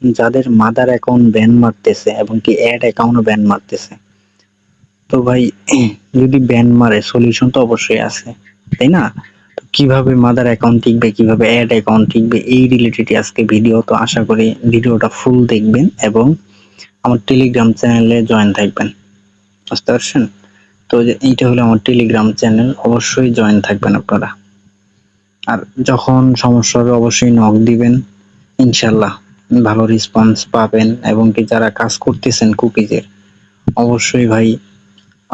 যাদের mother account ban মারতেছে এবং কি অ্যাড অ্যাকাউন্টও ব্যান মারতেছে, তো ভাই যদি ব্যান মারে সলিউশন তো অবশ্যই আছে, তাই না? তো কিভাবে মাদার অ্যাকাউন্ট টিকবে, কিভাবে অ্যাড অ্যাকাউন্ট টিকবে, এই রিলেটেড আজকে ভিডিও। তো আশা করি ভিডিওটা ফুল দেখবেন এবং আমার টেলিগ্রাম চ্যানেলে জয়েন থাকবেন। বুঝতে পারছেন? তো যে এইটা হলো আমার টেলিগ্রাম চ্যানেল, অবশ্যই জয়েন থাকবেন আপনারা। আর যখন সমস্যা হবে অবশ্যই নক দিবেন, ইনশাল্লাহ ভালো রেসপন্স পাবেন। এবং কি যারা কাজ করতেছেন কুকিজের, অবশ্যই ভাই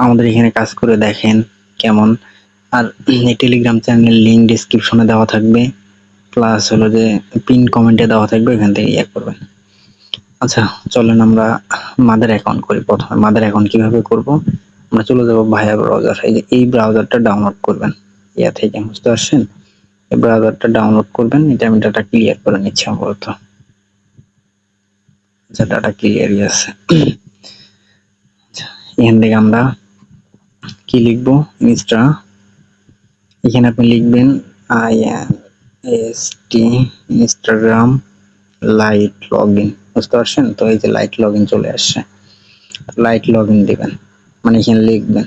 আমাদের এখানে কাজ করে দেখেন কেমন। আর এই টেলিগ্রাম চ্যানেল লিংক ডেসক্রিপশনে দেওয়া থাকবে, প্লাস হলো যে পিন কমেন্টে দেওয়া থাকবে, এখান থেকে ইয়ে করবেন। আচ্ছা চলেন আমরা মাদার অ্যাকাউন্ট করি। প্রথমে মাদার অ্যাকাউন্ট কিভাবে করব, আমরা চলে যাব ভায়া ব্রাউজার। এই যে এই ব্রাউজারটা ডাউনলোড করবেন ইয়া থেকে, বুঝতে পারছেন? এই ব্রাউজারটা ডাউনলোড করবেন। এটা আমি ডাটা ক্লিয়ার করে নিচ্ছি আপাতত। আচ্ছা ডাটা ক্লিয়ারই আছে। আচ্ছা এখান থেকে আমরা কি লিখবো, ইনস্টা, এখানে আপনি লিখবেন INST ইনস্টাগ্রাম লাইট লগইন। বুঝতে পারছেন? তো এই যে লাইট লগইন চলে আসছে, লাইট লগইন দিবেন, মানে এখানে লিখবেন।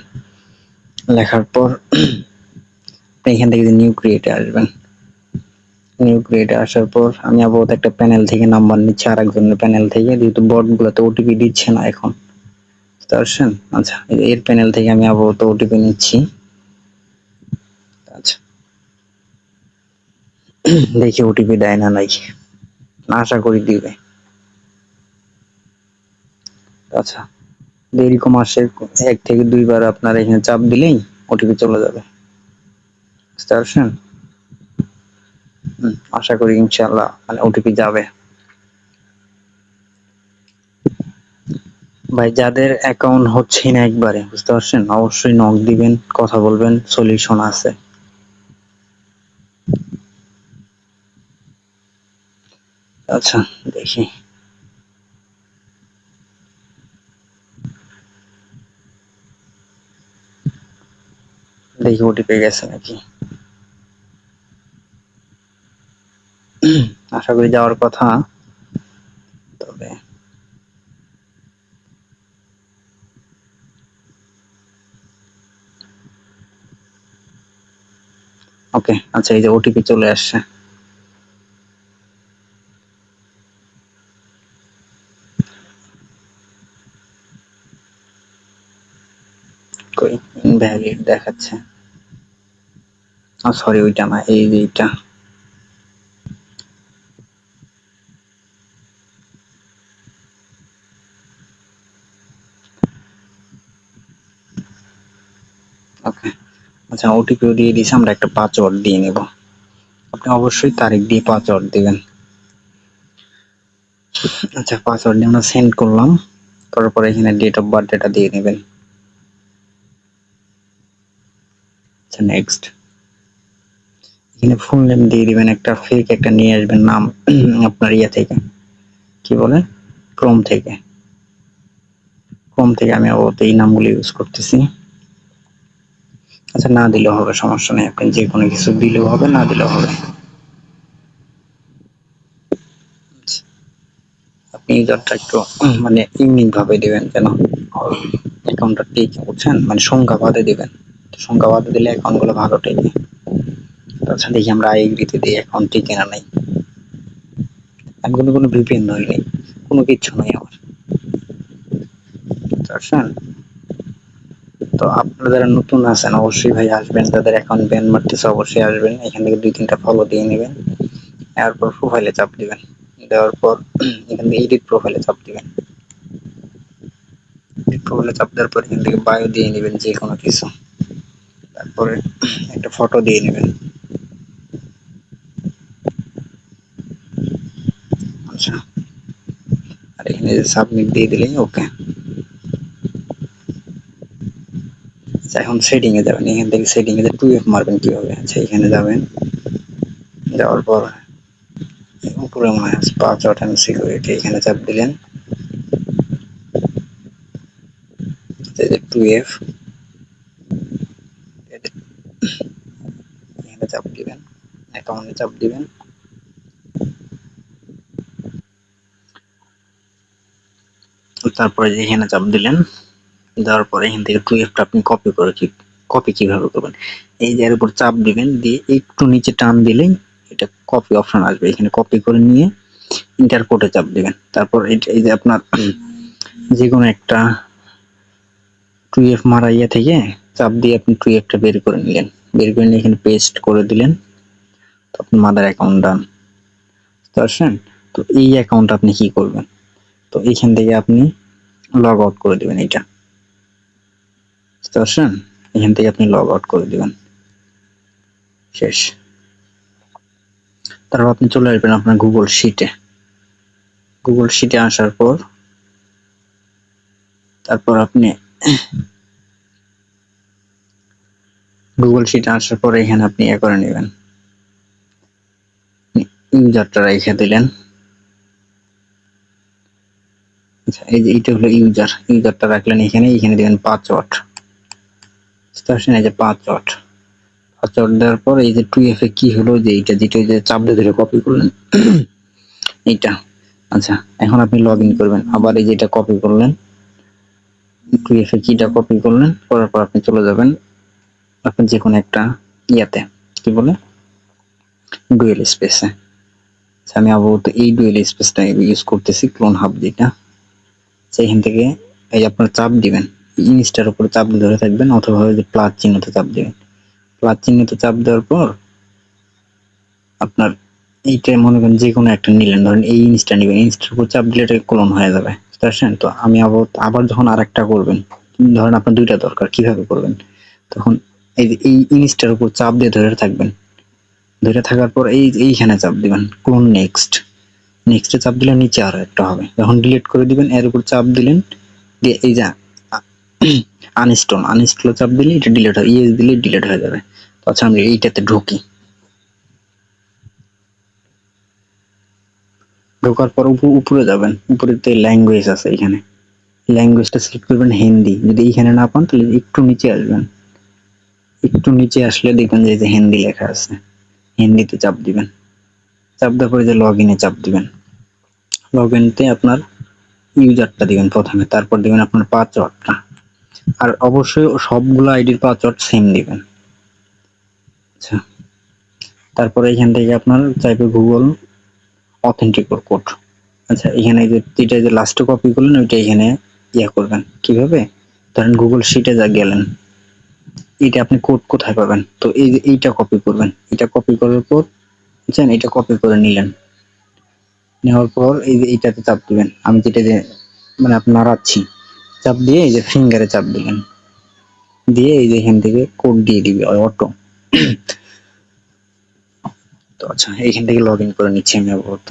লেখার পর এখান থেকে নিউ ক্রিয়েটে আসবেন। নিউ ক্রিয়েটে আসার পর আমি আপাতত একটা প্যানেল থেকে নাম্বার নিচ্ছি, আর একজনের প্যানেল থেকে, যেহেতু বট গুলোতে ওটিপি দিচ্ছে না এখন। বুঝতে পারছেন? আচ্ছা এর প্যানেল থেকে আমি আপাতত ওটিপি নিচ্ছি। আচ্ছা দেখি ওটিপি দেয় না নাই, আশা করি দিবে। আচ্ছা এরকম আসে, 1 থেকে 2 বার আপনার এখানে চাপ দিলেই ওটিপি চলে যাবে। বুঝতে পারছেন? আশা করি ইনশাল্লাহ মানে ওটিপি যাবে। ভাই যাদের অ্যাকাউন্ট হচ্ছে না একবারে, বুঝতে পারছেন, অবশ্যই নক দিবেন, কথা বলবেন, সলিউশন আছে। আচ্ছা দেখি, দেখি ওটিপি গেছে নাকি। আশা করি যাওয়ার কথা, তবে ওকে। আচ্ছা এই যে ওটিপি চলে আসছে। কই ইনভ্যালিড দেখাচ্ছে। সরি ওইটা না, এই যে এইটা। ওকে আচ্ছা ওটিপিও দিয়ে দিয়েছি, আমরা একটা পাসওয়ার্ড দিয়ে নেব। আপনি অবশ্যই তারিখ দিয়ে পাসওয়ার্ড দিবেন। আচ্ছা পাসওয়ার্ড দিয়ে আমরা সেন্ড করলাম, তারপরে এখানে ডেট অফ বার্থ এটা দিয়ে নেবেন। আচ্ছা নেক্সট, এখানে ফুল নেম দিয়ে দিবেন, একটা ফেক একটা নিয়ে আসবেন নাম আপনার ইয়া থেকে, কি বলে, ক্রোম থেকে। ক্রোম থেকে আমি আপাতত এই নামগুলো ইউজ করতেছি। আচ্ছা না দিলেও হবে, সমস্যা নেই, আপনি যে কোনো কিছু দিলেও হবে, না দিলেও হবে। আপনি ইউজারটা একটু মানে ইউনিক ভাবে দিবেন, যেন অ্যাকাউন্টটা টেকে, বুঝছেন, মানে সংখ্যা বাদে দিবেন। সংখ্যা বাদে দিলে অ্যাকাউন্ট গুলো ভালো টেকে। আচ্ছা দেখি আমরা আইএগ্রিতে দিই, অ্যাকাউন্ট টিকে না নাই। আমি কোনো ভিপিএন নই নেই, কোনো কিচ্ছু নাই আমার। বুঝছেন? তো আপনারা যারা নতুন আছেন অবশ্যই ভাই আসবেন, যাদের অ্যাকাউন্ট ব্যান মারতেছে অবশ্যই আসবেন, এখান থেকে 2-3টা ফলো দিয়ে নেবেন। এরপর প্রোফাইলে চাপ দিবেন, দেওয়ার পর এখান থেকে এডিট প্রোফাইলে চাপ দিবেন। এডিট প্রোফাইলে চাপ দেওয়ার পর এখান থেকে বায়ো দিয়ে নেবেন যে কোনো কিছু, তারপরে একটা ফটো দিয়ে নেবেন। আচ্ছা আর এখানে সাবমিট দিয়ে দিলেই ওকে। আচ্ছা এখন সেটিং এ যাবেন, এখান থেকে সেটিং এ 2F মারবেন কিভাবে। আচ্ছা এখানে যাবেন, যাওয়ার পর উপরে মনে হয় পাসওয়ার্ড এন্ড সিকিউরিটি, এখানে চাপ দিলেন। এই যে 2F, এখানে চাপ দিবেন, অ্যাকাউন্টে চাপ দিবেন। তারপরে যে এখানে চাপ দিলেন, দেওয়ার পরে এখান থেকে 2F-টা আপনি কপি কিভাবে করবেন, এই যে এর উপর চাপ দিবেন, দিয়ে একটু নিচে টান দিলেই এটা কপি অপশন আসবে, এখানে কপি করে নিয়ে ইন্টার কোডে চাপ দিবেন। তারপর এই যে আপনার যে কোনো একটা 2F মারা ইয়ে থেকে চাপ দিয়ে আপনি 2F-টা বের করে নিলেন, বের করে নিয়ে এখানে পেস্ট করে দিলেন, তো আপনার মাদার অ্যাকাউন্ট ডান। বুঝতে পারছেন? তো এই অ্যাকাউন্ট আপনি কি করবেন, তো এইখান থেকে আপনি লগ আউট করে দিবেন, এটা বুঝতে পারছেন, এখান থেকে আপনি লগ আউট করে দিবেন, শেষ। তারপর আপনি চলে আসবেন আপনার গুগল শিটে, গুগল শিটে আসার পর তারপর আপনি গুগল শিটে আসার পর এখানে আপনি ইয়ে করে নেবেন, ইউজারটা রেখে দিলেন। আচ্ছা, এই যে এটা হলো ইউজারটা রাখলেন, এখানে দিবেন পাসওয়ার্ড, বুঝতে পারছেন, এই যে পাসওয়ার্ড দেওয়ার পর এই যে 2F এ কি হলো, যে এইটা যেটা যে চাপ দিয়ে ধরে কপি করলেন এইটা। আচ্ছা, এখন আপনি লগ ইন করবেন, আবার এই যে এটা কপি করলেন, 2F এ কিটা কপি করলেন, করার পর আপনি চলে যাবেন আপনি যে কোনো একটা ইয়াতে, কি বলে, ডুয়েল স্পেসে। আমি আপাতত এই ডুয়েল স্পেসটা ইউজ করতেছি, ক্লোন হাব যেটা। সেইখান থেকে এই যে আপনার চাপ দিবেন, ইনস্টার উপরে চাপ দিয়ে ধরে থাকবেন, অথবা যে প্লাস চিহ্নতে চাপ দিবেন, প্লাস চিহ্নতে চাপ দেওয়ার পর আপনার এইটা মনে করেন যে কোনো একটা নিলেন, ধরেন এই ইনস্টা নেবেন, ইনস্টার উপর চাপ দিলে এটা ক্লোন হয়ে যাবে, বুঝতে পারছেন? তো আমি আবার যখন আরেকটা করবেন, ধরেন আপনার দুইটা দরকার, কিভাবে করবেন, তখন এই যে এই ইনস্টার উপর চাপ দিয়ে ধরে থাকবেন, ধরে থাকার পর এইখানে চাপ দিবেন, ক্লোন নেক্সটে চাপ দিলে নিচে আরো একটা হবে, যখন ডিলিট করে দিবেন এর উপর চাপ দিলেন, দিয়ে এই যে আনইনস্টল চাপ দিলে এটা ডিলিট হয়, ইয়েস দিলে ডিলিট হয়ে যাবে। আচ্ছা, আমরা এইটাতে ঢুকি, ঢোকার পর উপরে যাবেন, উপরেতে ল্যাঙ্গুয়েজ আছে, এখানে ল্যাঙ্গুয়েজটা সিলেক্ট করবেন হিন্দি, যদি এইখানে না পান তাহলে একটু নিচে আসবেন, একটু নিচে আসলে দেখবেন যে হিন্দি লেখা আছে, হিন্দিতে চাপ দিবেন, চাপ দেওয়ার পরে যে লগ ইনে চাপ দিবেন, লগ ইনতে আপনার ইউজারটা দিবেন প্রথমে, তারপর দিবেন আপনার পাসওয়ার্ডটা, আর অবশ্যই সবগুলো আইডির পাসওয়ার্ড সেম দিবেন। আচ্ছা, তারপরে এখান থেকে আপনার চাইবে গুগল অথেন্টিক কোড। আচ্ছা, এখানে যেটা যে লাস্টে কপি করলেন ওইটা এখানে ইয়া করবেন, কিভাবে, ধরেন গুগল শিটে যা গেলেন, এটা আপনি কোড কোথায় পাবেন, তো এই যে এইটা কপি করবেন, এটা কপি করার পর বুঝছেন, এটা কপি করে নিলেন, নেওয়ার পর এই যে এইটাতে চাপ দিবেন, আমি যেটা যে মানে আপনি নাড়াচ্ছি, চাপ দিয়ে এই যে ফিঙ্গারে চাপ দিলেন, দিয়ে এই যে এখান থেকে কোড দিয়ে দিবে অটো। তো আচ্ছা, এইখান থেকে লগ ইন করে নিচ্ছি আমি আপাতত।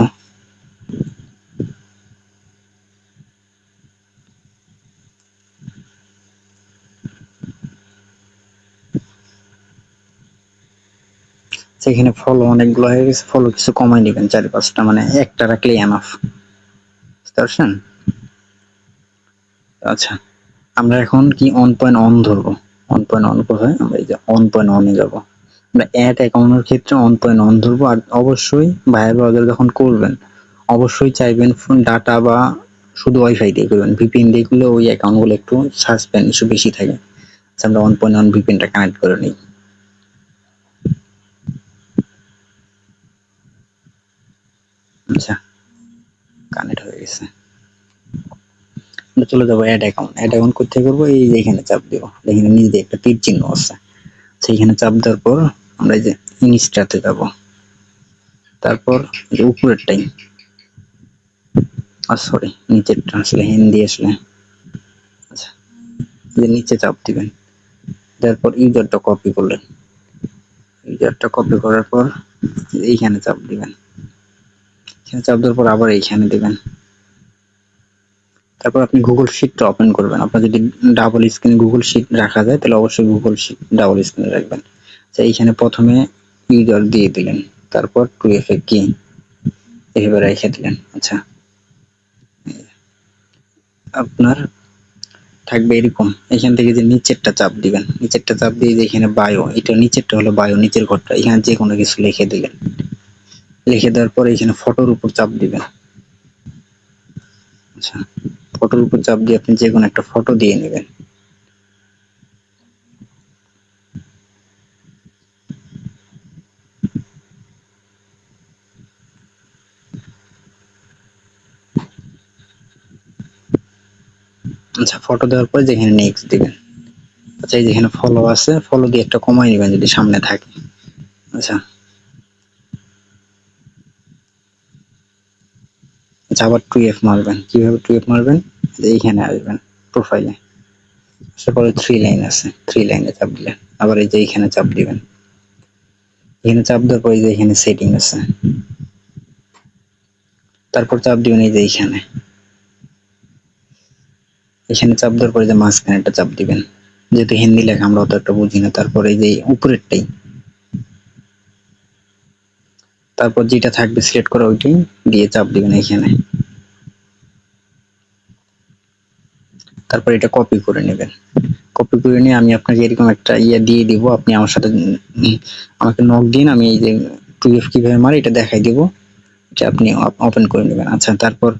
সেখানে ফলো অনেকগুলো হয়ে গেছে, ফলো কিছু কমাই নেবেন, 4-5টা, মানে একটা রাখলেই এনাফ, বুঝতে পারছেন? আচ্ছা, আমরা এখন কি অন পয়েন্ট অন ধরবো, অন পয়েন্ট অন কোথায়, আমরা এই যে অন পয়েন্ট অনে যাবো, আমরা অ্যাড অ্যাকাউন্টের ক্ষেত্রে অন পয়েন্ট অন ধরবো। আর অবশ্যই ভাইয়া ব্রাউজার যখন করবেন অবশ্যই চাইবেন ফোন ডাটা বা শুধু ওয়াইফাই দিয়ে করবেন, ভিপিএন দিয়ে করলে ওই অ্যাকাউন্ট গুলো একটু সাসপেন্ড ইস্যু বেশি থাকে। আচ্ছা, আমরা অন পয়েন্ট অন ভিপিএনটা কানেক্ট করে নিই। আচ্ছা, কানেক্ট হয়ে গেছে, আমরা চলে যাবো অ্যাড অ্যাকাউন্ট কোথায় করবো, এই যে এখানে চাপ দিব, এখানে নিচে একটা তীর চিহ্ন আছে, সেইখানে চাপ দেওয়ার পর আমরা এই যে ইনস্টাতে যাব, তারপর এই যে উপরেরটাই, সরি নিচেরটা আসলে হিন্দি আসলে। আচ্ছা, এই যে নিচে চাপ দিবেন, তারপর ইউজারটা কপি করলেন, ইউজারটা কপি করার পর এইখানে চাপ দিবেন, এখানে চাপ দেওয়ার পর আবার এইখানে দিবেন, তারপর আপনি গুগল শিটটা ওপেন করবেন। আপনার যদি ডাবল স্ক্রিন গুগল শিট রাখা যায় তাহলে অবশ্যই গুগল শিট ডাবল স্ক্রিনে রাখবেন। আচ্ছা, এইখানে প্রথমে ইউজার দিয়ে দিলেন, তারপর 2F এ কি এভাবে রেখে দিলেন। আচ্ছা, আপনার থাকবে এরকম, এখান থেকে যে নিচেরটা চাপ দিবেন, নিচেরটা চাপ দিয়ে যে এখানে বায়ো, এটা নিচেরটা হলো বায়ো, নিচের ঘরটা, এখানে যে কোনো কিছু লিখে দিলেন, লিখে দেওয়ার পর এখানে ফটোর উপর চাপ দিবেন। আচ্ছা, ফটোর উপর চাপ দিয়ে আপনি যে কোনো একটা ফটো দিয়ে নেবেন। আচ্ছা, ফটো দেওয়ার পর যেখানে নেক্সট দিবেন। আচ্ছা, এই যেখানে ফলো আছে, ফলো দিয়ে একটা কমাই নেবেন যদি সামনে থাকে। আচ্ছা, আচ্ছা, আবার 2F মারবেন। কিভাবে 2F মারবেন? এইখানে আসবেন প্রোফাইলে, আসার পরে 3 লাইন আছে, 3 লাইনে চাপ দিলেন। আবার এই যে এইখানে চাপ দিবেন। এখানে চাপ দেওয়ার পরে যে এখানে সেটিং আছে, তারপর চাপ দিবেন এই যে এইখানে, এখানে চাপ দেওয়ার পরে যে মাঝখানে একটা চাপ দিবেন, যেহেতু হিন্দি লেখা আমরা অত একটা বুঝি না। তারপরে এই যে উপরেরটাই, তারপর যেটা থাকবে সিলেক্ট করা ওইটাই দিয়ে চাপ দিবেন এইখানে। তারপর এটা কপি করে নেবেন। কপি করে নিয়ে আমি আপনাকে এরকম একটা ইয়ে দিয়ে দিব, আপনি আমার সাথে আমাকে নক দিন, আমি এই যে 2F কিভাবে মারি এটা দেখাই দিব, এটা আপনি ওপেন করে নেবেন। আচ্ছা, তারপর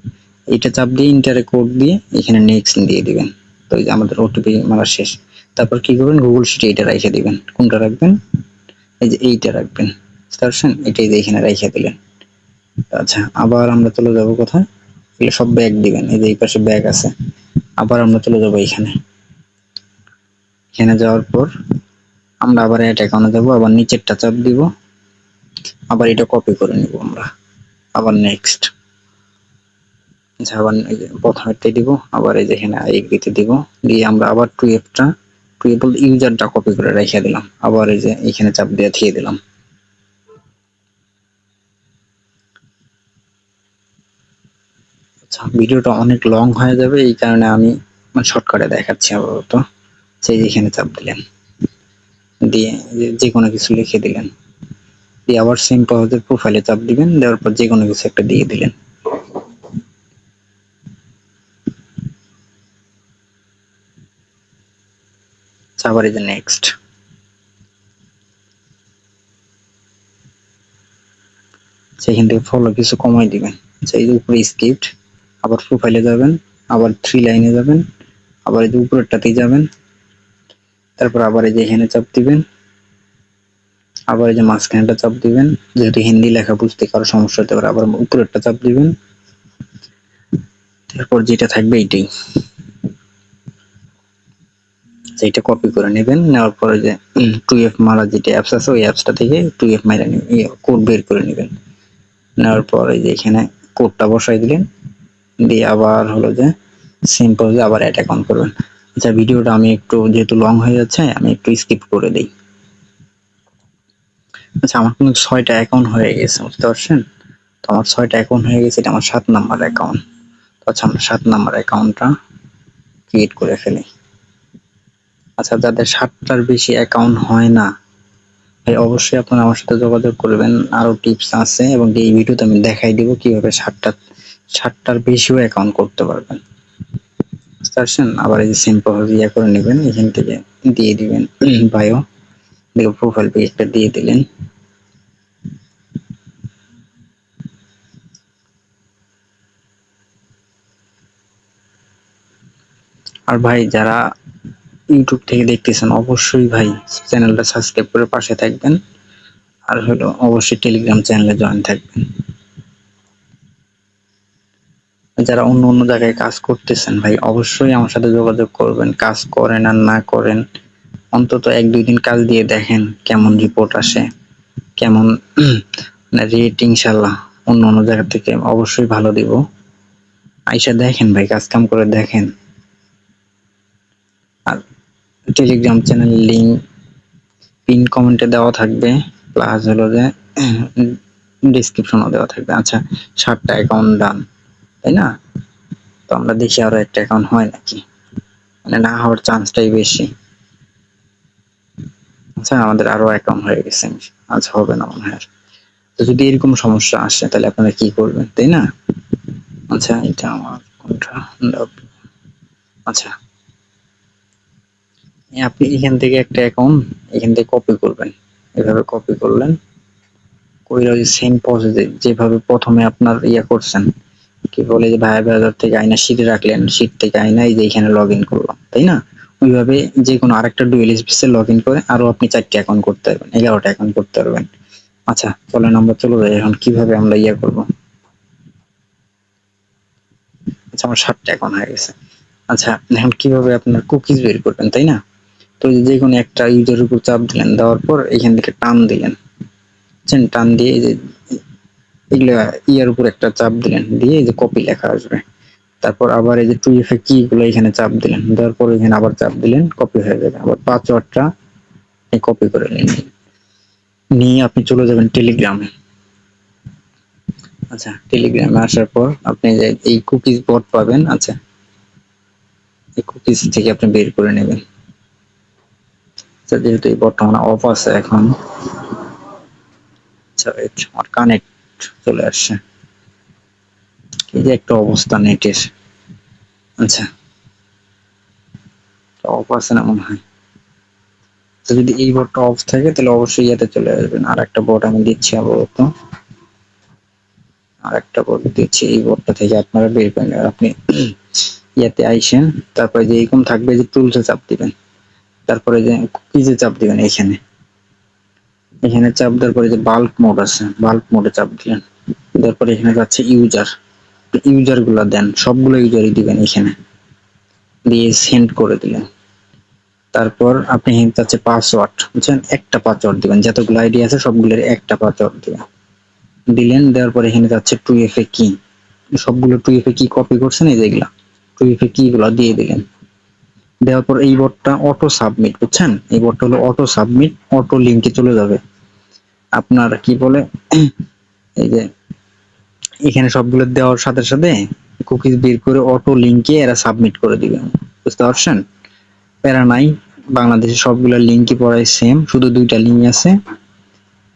এইটা চাপ দিয়ে ইন্টারে কোড দিয়ে এখানে নেক্সট দিয়ে দিবেন। তো এই যে আমাদের ওটিপি মারা শেষ। তারপর কি করবেন, গুগল শিটে এটা রেখে দিবেন। কোনটা রাখবেন? এই যে এইটা রাখবেন, বুঝতে পারছেন? এটাই যে এখানে রেখে দিলেন। আচ্ছা, আবার আমরা চলে যাব কোথায়, এগুলো সব ব্যাগ দিবেন। এই যে এই পাশে ব্যাগ আছে, আবার আমরা চলে যাব এইখানে। এখানে যাওয়ার পর আমরা আবার অ্যাড অ্যাকাউন্টে যাব, আবার নিচেরটা চাপ দিব, আবার এটা কপি করে নিব আমরা, আবার নেক্সট। আচ্ছা, আবার এই যে প্রথমেরটাই দিব, আবার এই যে এখানে এগ্রিতে দিব, দিয়ে আমরা আবার 2F ইউজারটা কপি করে রেখে দিলাম, আবার এই যে এখানে চাপ দিয়ে দিয়ে দিলাম। আচ্ছা, ভিডিওটা অনেক লং হয়ে যাবে, এই কারণে আমি শর্টকাটে দেখাচ্ছি আপাতত। সেই যেখানে চাপ দিলেন, দিয়ে যে কোনো কিছু লিখে দিলেন, দিয়ে আবার সেম প্রসেসে প্রোফাইলে চাপ দিবেন, দেওয়ার পর যে কোনো কিছু একটা দিয়ে দিলেন। আবার এই যে নেক্সট, সেখান থেকে ফলো কিছু কমাই দিবেন। আচ্ছা, এই যে উপরে স্ক্রিপ্ট, আবার প্রোফাইলে যাবেন, আবার 3 লাইনে যাবেন, আবার এই যে উপরেরটাতেই যাবেন, তারপর আবার এই যে এখানে চাপ দিবেন, আবার এই যে মাঝখানেটা চাপ দিবেন, যেহেতু হিন্দি লেখা বুঝতে কারো সমস্যা হতে পারে, আবার উপরেরটা চাপ দিবেন, তারপর যেটা থাকবে এইটাই, এইটা কপি করে নেবেন। নেওয়ার পরে যে 2F মারা যেটা অ্যাপস আছে ওই অ্যাপসটা থেকে 2F মারা কোড বের করে নেবেন। নেওয়ার পর এই যে এখানে কোডটা বসাই দিলেন, দিয়ে আবার হলো যে সিম্পল যে আবার অ্যাড অ্যাকাউন্ট করবেন। আচ্ছা, ভিডিওটা আমি একটু যেহেতু লং হয়ে যাচ্ছে আমি একটু স্কিপ করে দিই। আচ্ছা, আমার কিন্তু 6টা অ্যাকাউন্ট হয়ে গেছে, বুঝতে পারছেন? তো আমার 6টা অ্যাকাউন্ট হয়ে গেছে, এটা আমার 7 নাম্বার অ্যাকাউন্ট। আচ্ছা, আমরা 7 নাম্বার অ্যাকাউন্টটা ক্রিয়েট করে ফেলি। আচ্ছা, যাদের 7টার বেশি অ্যাকাউন্ট হয় না ভাই, অবশ্যই আপনারা আমার সাথে যোগাযোগ করবেন, আরো টিপস আছে এবং এই ভিডিওতে আমি দেখাই দিব কিভাবে 7টার বেশিও অ্যাকাউন্ট করতে পারবেন, বুঝতে পারছেন? আবার এই যে সিম্পল ইয়ে করে নেবেন, এখান থেকে দিয়ে দিবেন বায়ো, দিয়ে প্রোফাইল পেজটা দিয়ে দিলেন। আর ভাই, যারা ইউটিউব থেকে দেখতেছেন অবশ্যই ভাই চ্যানেলটা সাবস্ক্রাইব করে পাশে থাকবেন, আর হলো অবশ্যই টেলিগ্রাম চ্যানেলে জয়েন থাকবেন। যারা অন্য অন্য জায়গায় কাজ করতেছেন ভাই, অবশ্যই আমার সাথে যোগাযোগ করবেন। কাজ করেন আর না করেন, অন্তত 1-2 দিন কাজ দিয়ে দেখেন কেমন রিপোর্ট আসে, কেমন রেট। ইনশাল্লাহ অন্য অন্য জায়গা থেকে অবশ্যই ভালো দিব। আইসা দেখেন ভাই, কাজ কাম করে দেখেন। আর টেলিগ্রাম চ্যানেলের লিংক পিন কমেন্টে দেওয়া থাকবে, প্লাস হলো যে ডিসক্রিপশনও দেওয়া থাকবে। আচ্ছা, 7টা অ্যাকাউন্ট ডান, তাই না? তো আমরা দেখি আরো একটা অ্যাকাউন্ট হয় নাকি, মানে না হওয়ার চান্সটাই বেশি। আচ্ছা, আমাদের আরো অ্যাকাউন্ট হয়ে গেছে, আজ হবে না মনে হয়। তো যদি এরকম সমস্যা আসে তাহলে আপনারা কি করবেন, তাই না? আচ্ছা, এটা আমার কোনটা, আচ্ছা, আপনি এখান থেকে একটা অ্যাকাউন্ট এখান থেকে কপি করবেন, এভাবে কপি করলেন, কইরা ওই সেম প্রসেসে যেভাবে প্রথমে আপনার ইয়া করছেন, কি বলে যে ভাইয়ার ব্রাউজার থেকে আইনা শীটে রাখলেন, শীট থেকে আইনা এই যে এখানে লগ ইন করলাম, তাই না? ওইভাবে যে কোনো আরেকটা dual space A log in করে আরো আপনি 4টা অ্যাকাউন্ট করতে পারবেন, 11টা অ্যাকাউন্ট করতে পারবেন। আচ্ছা চলেন আমরা চলে যাই এখন কিভাবে আমরা ইয়ে করব। আচ্ছা আমার 7টা অ্যাকাউন্ট হয়ে গেছে। আচ্ছা এখন কিভাবে আপনার কুকিজ বের করবেন, তাই না? তো যে কোনো একটা ইউজারের উপর চাপ দিলেন, দেওয়ার পর এখান থেকে টান দিলেন, বুঝছেন? টান দিয়ে এই যে এগুলো ইয়ার উপর একটা চাপ দিলেন, দিয়ে এই যে কপি লেখা আসবে। তারপর আবার এই যে 2FA কি গুলো এখানে চাপ দিলেন, দেওয়ার পর এখানে আবার চাপ দিলেন, কপি হয়ে যাবে। আবার পাসওয়ার্ডটা কপি করে নিন, নিয়ে আপনি চলে যাবেন টেলিগ্রামে। আচ্ছা টেলিগ্রামে আসার পর আপনি যে এই কুকিজ বট পাবেন, আচ্ছা এই কুকিজ থেকে আপনি বের করে নেবেন। আচ্ছা যেহেতু এই বটটা আমার অফ আছে এখন, আচ্ছা আমার কানেক্ট চলে আসছে, এই যে একটা অবস্থা নেটের। আচ্ছা অফ আছে না মনে হয়। তো যদি এই বটটা অফ থাকে তাহলে অবশ্যই ইয়াতে চলে আসবেন। আর একটা বট আমি দিচ্ছি আপাতত, আর একটা বট দিচ্ছি, এই বটটা থেকে আপনারা বের করেন। আপনি ইয়াতে আইসেন, তারপরে যে এরকম থাকবে যে টুলসে চাপ দিবেন, তারপরে যে কুকিজে চাপ দিবেন, এখানে এখানে চাপ দেওয়ার পরে যে বাল্ক মোড আছে, বাল্ক মোডে চাপ দিলেন, দেওয়ার পরে এখানে যাচ্ছে ইউজার, ইউজার গুলা দেন, সবগুলো ইউজারই দিবেন এখানে, দিয়ে সেন্ড করে দিলেন। তারপর আপনি এখানে যাচ্ছে পাসওয়ার্ড, বুঝছেন? একটা পাসওয়ার্ড দিবেন, যতগুলো আইডি আছে সবগুলোর একটা পাসওয়ার্ড দিবেন, দিলেন। দেওয়ার পরে এখানে যাচ্ছে 2FA কি, সবগুলো 2FA কি কপি করছেন, এই যেগুলা 2FA কি গুলা দিয়ে দিলেন। দেওয়ার পর এই বটটা অটো সাবমিট, বুঝছেন? এই বটটা হলো অটো সাবমিট, অটো লিঙ্কে চলে যাবে আপনার কি বলে এই যে এখানে সবগুলো দেওয়ার সাথে সাথে কুকিজ বের করে অটো লিঙ্কে এরা সাবমিট করে দিবে, বুঝতে পারছেন? প্যারা নাই, বাংলাদেশে সবগুলো লিঙ্কই পড়ায় সেম, শুধু 2টা লিঙ্ক আছে,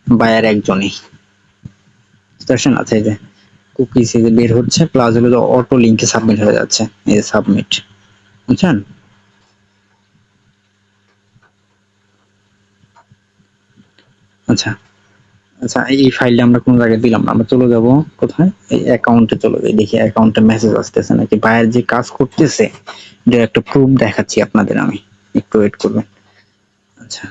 বায়ার একজনই, বুঝতে পারছেন? আচ্ছা এই যে কুকিজ এই যে বের হচ্ছে, প্লাস হলো অটো লিঙ্কে সাবমিট হয়ে যাচ্ছে, এই যে সাবমিট, বুঝছেন? আচ্ছা আচ্ছা এই ফাইলটা আমরা কোন জায়গায় দিলাম না, আমরা চলে যাব কোথায়, এই অ্যাকাউন্টে চলে যাই, দেখি অ্যাকাউন্টে মেসেজ আসতেছে নাকি। বায়ার যে কাজ করতেছে এটার একটা প্রুফ দেখাচ্ছি আপনাদের আমি, একটু ওয়েট করবেন। আচ্ছা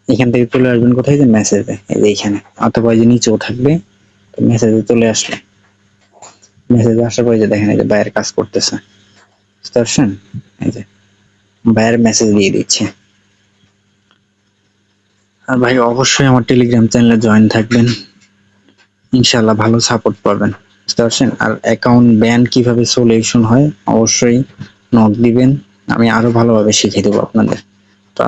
এখান থেকে চলে আসবেন কোথায়, যে মেসেজে, এই যে এখানে, অথবা এই যে নিচেও থাকবে, তো মেসেজে চলে আসলে, মেসেজে আসার পরে যে দেখেন এই যে বায়ার কাজ করতেছে, বুঝতে পারছেন? এই যে বায়ার মেসেজ দিয়ে দিচ্ছে। আর ভাই অবশ্যই আমার টেলিগ্রাম চ্যানেলে জয়েন থাকবেন, ইনশাআল্লাহ ভালো সাপোর্ট পাবেন, বুঝতে পারছেন? আর অ্যাকাউন্ট ব্যান কিভাবে সলিউশন হয় অবশ্যই নক দিবেন, আমি আরো ভালোভাবে শিখিয়ে দেবো আপনাদের। তো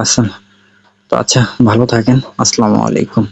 আচ্ছা, ভালো থাকেন, আসসালামু আলাইকুম।